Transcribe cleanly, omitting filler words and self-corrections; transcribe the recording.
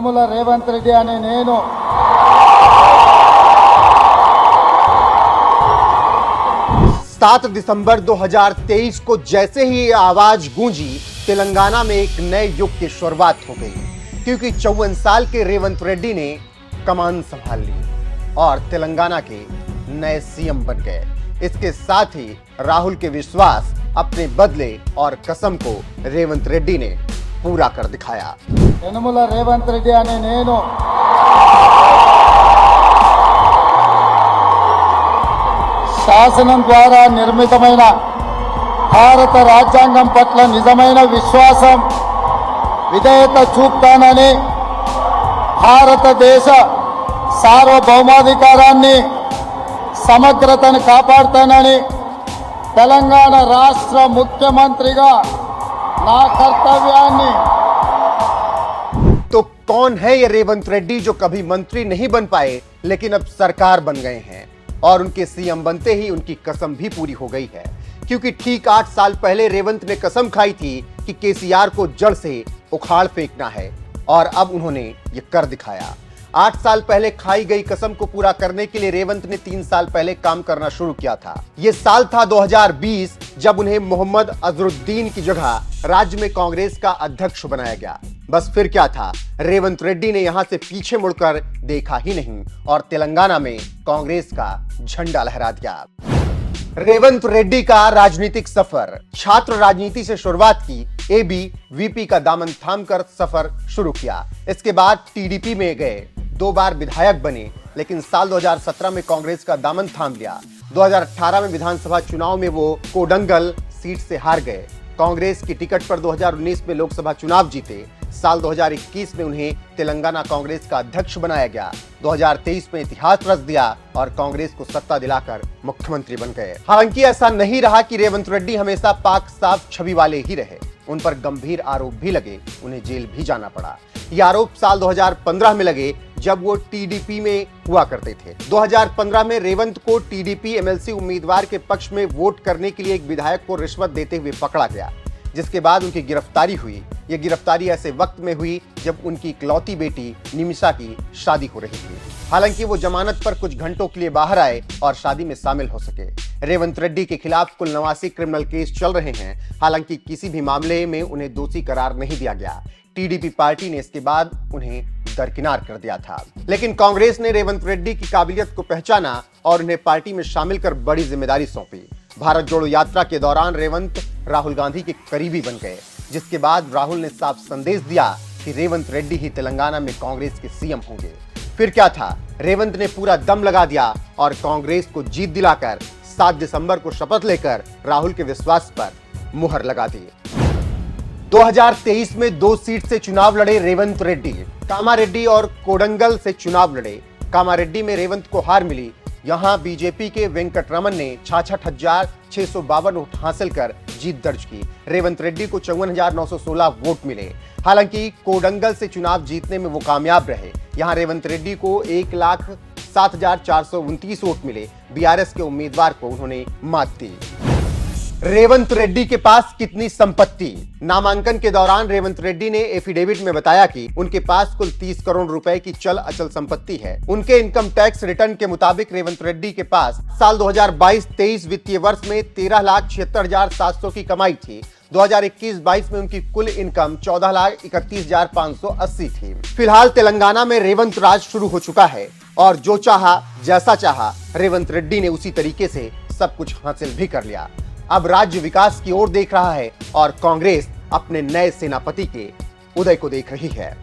యనమల రేవంత్ రెడ్డి అనే నేను 7 दिसंबर 2023 को जैसे ही ये आवाज गूंजी, तेलंगाना में एक नए युग की शुरुआत हो गई, क्योंकि 54 साल के रेवंत रेड्डी ने कमान संभाल ली और तेलंगाना के नए सीएम बन गए। इसके साथ ही राहुल के विश्वास, अपने बदले और कसम को रेवंत रेड्डी ने पूरा कर दिखाया। యనమల రేవంత్ రెడ్డి అనే నేను శాసనం ద్వారా నిర్మితమైన భారత రాజ్యాంగం పట్ల నిజమైన విశ్వాసం, విధేయత చూపుతానని, భారతదేశ సార్వభౌమాధికారాన్ని, సమగ్రతను కాపాడుతానని తెలంగాణ రాష్ట్ర ముఖ్యమంత్రిగా నా కర్తవ్యాన్ని। तो कौन है ये रेवंत रेड्डी जो कभी मंत्री नहीं बन पाए लेकिन अब सरकार बन गए हैं, और उनके सीएम बनते ही उनकी कसम भी पूरी हो गई है, क्योंकि ठीक 8 साल पहले रेवंत ने कसम खाई थी कि केसीआर को जड़ से उखाड़ फेंकना है, और अब उन्होंने ये कर दिखाया। 8 साल पहले खाई गई कसम को पूरा करने के लिए रेवंत ने 3 साल पहले काम करना शुरू किया था। ये साल था 2020, जब उन्हें मोहम्मद अजहरुद्दीन की जगह राज्य में कांग्रेस का अध्यक्ष बनाया गया। बस फिर क्या था, रेवंत रेड्डी ने यहां से पीछे मुड़कर देखा ही नहीं और तेलंगाना में कांग्रेस का झंडा लहरा दिया। रेवंत रेड्डी का राजनीतिक सफर, छात्र राजनीति से शुरुआत की, एबीवीपी का दामन थामकर सफर शुरू किया। इसके बाद टीडीपी में गए, 2 बार विधायक बने, लेकिन साल 2017 में कांग्रेस का दामन थाम लिया। 2018 में विधानसभा चुनाव में वो कोडंगल सीट से हार गए। कांग्रेस की टिकट पर 2019 में लोकसभा चुनाव जीते। साल 2021 में उन्हें तेलंगाना कांग्रेस का अध्यक्ष बनाया गया। 2023 में इतिहास रच दिया और कांग्रेस को सत्ता दिलाकर मुख्यमंत्री बन गए। हालांकि ऐसा नहीं रहा कि रेवंत रेड्डी हमेशा पाक साफ छवि वाले ही रहे। उन पर गंभीर आरोप भी लगे, उन्हें जेल भी जाना पड़ा। ये आरोप साल 2015 में लगे, जब वो टीडीपी में हुआ करते थे। 2015 में रेवंत को टीडीपी एमएलसी उम्मीदवार के पक्ष में वोट करने के लिए एक विधायक को रिश्वत देते हुए पकड़ा गया, जिसके बाद उनकी गिरफ्तारी हुई। ये गिरफ्तारी ऐसे वक्त में हुई जब उनकी इकलौती बेटी निमिषा की शादी हो रही थी। हालांकि वो जमानत पर कुछ घंटों के लिए बाहर आए और शादी में शामिल हो सके। रेवंत रेड्डी के खिलाफ कुल 89 क्रिमिनल केस चल रहे हैं। हालांकि किसी भी मामले में उन्हें दोषी करार नहीं दिया गया। टीडीपी पार्टी ने इसके बाद उन्हें दरकिनार कर दिया था, लेकिन कांग्रेस ने रेवंत रेड्डी की काबिलियत को पहचाना और उन्हें पार्टी में शामिल कर बड़ी जिम्मेदारी सौंपी। भारत जोड़ो यात्रा के दौरान रेवंत राहुल गांधी के करीबी बन गए, जिसके बाद राहुल ने साफ संदेश दिया कि रेवंत रेड्डी ही तेलंगाना में कांग्रेस के सीएम होंगे। फिर क्या था, रेवंत ने पूरा दम लगा दिया और कांग्रेस को जीत दिलाकर 7 दिसंबर को शपथ लेकर राहुल के विश्वास पर मुहर लगा दी। 2023 में 2 सीट से चुनाव लड़े रेवंत रेड्डी। कामारेड्डी और कोडंगल से चुनाव लड़े। कामारेड्डी में रेवंत को हार मिली। यहां बीजेपी के वेंकटरमन ने 66,652 वोट हासिल कर जीत दर्ज की। रेवंत रेड्डी को 54,916 वोट मिले। हालांकि कोडंगल से चुनाव जीतने में वो कामयाब रहे। यहां रेवंत रेड्डी को 1,07,429 वोट मिले। बीआरएस के उम्मीदवार को उन्होंने मात दी। रेवंत रेड्डी के पास कितनी संपत्ति? नामांकन के दौरान रेवंत रेड्डी ने एफिडेविट में बताया कि उनके पास कुल 30 करोड़ रुपए की चल अचल संपत्ति है। उनके इनकम टैक्स रिटर्न के मुताबिक रेवंत रेड्डी के पास साल 2022-23 वित्तीय वर्ष में 13,76,700 की कमाई थी। 2021-22 में उनकी कुल इनकम 14,31,580 थी। फिलहाल तेलंगाना में रेवंत राज शुरू हो चुका है और जो चाहा, जैसा चाहा, रेवंत रेड्डी ने उसी तरीके से सब कुछ हासिल भी कर लिया। अब राज्य विकास की ओर देख रहा है और कांग्रेस अपने नए सेनापति के उदय को देख रही है।